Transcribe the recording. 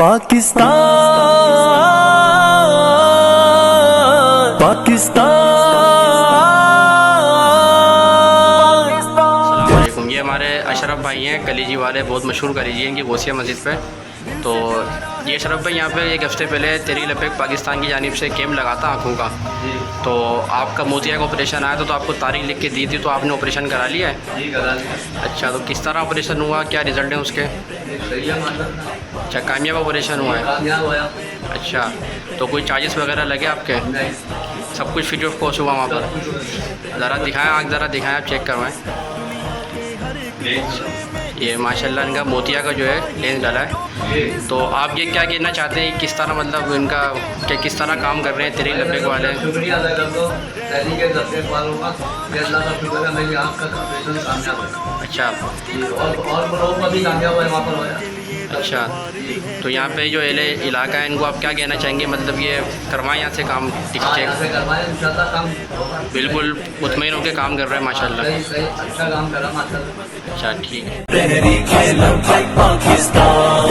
पाकिस्तान पाकिस्तान। ये हमारे अशरफ भाई हैं, कलीजी वाले, बहुत मशहूर कलीजी हैं इनकी गौसिया मस्जिद पे। तो ये अशरफ भाई यहाँ पे एक हफ़्ते पहले तहरीक लबैक पाकिस्तान की जानिब से कैंप लगाता आँखों का। तो आपका मोतिया का ऑपरेशन आया था, तो आपको तारीख लिख के दी थी, तो आपने ऑपरेशन करा लिया है? जी करा लिया। अच्छा, तो किस तरह ऑपरेशन हुआ, क्या रिज़ल्ट है उसके? सही है माशाल्लाह। अच्छा, कामयाब ऑपरेशन हुआ है? कामयाब हुआ। अच्छा, तो कोई चार्जेस वगैरह लगे आपके? नहीं, सब कुछ फ्री ऑफ कॉस्ट हुआ वहाँ पर? ज़रा दिखाएँ, आँख ज़रा दिखाएँ, आप चेक करवाएँ। ये माशाल्लाह इनका मोतिया का जो है लेंस डाला है। तो आप ये क्या कहना चाहते हैं, किस तरह मतलब इनका क्या किस तरह काम कर रहे हैं तहरीक लबैक वाले? शुक्रिया अदा कर दो तहरीक लबैक वालों का, कि अल्लाह का शुक्र है मेरी आँख का ऑपरेशन कामयाब है। अच्छा, और लोगों का भी कामयाब है, वहाँ पर होया। अच्छा, तो यहाँ पे जो एले इलाका है इनको आप क्या कहना चाहेंगे, मतलब ये करवाएं यहाँ से काम ठीक हाँ, चेक? यहाँ से करवाएं, इंशाल्लाह काम होगा। बिल्कुल मुतमईन होकर काम कर रहे हैं माशाल्लाह। सही सही, अच्छा काम करा माशाल्लाह। अच्छा, ठीक है। तहरीक लबैक पाकिस्तान।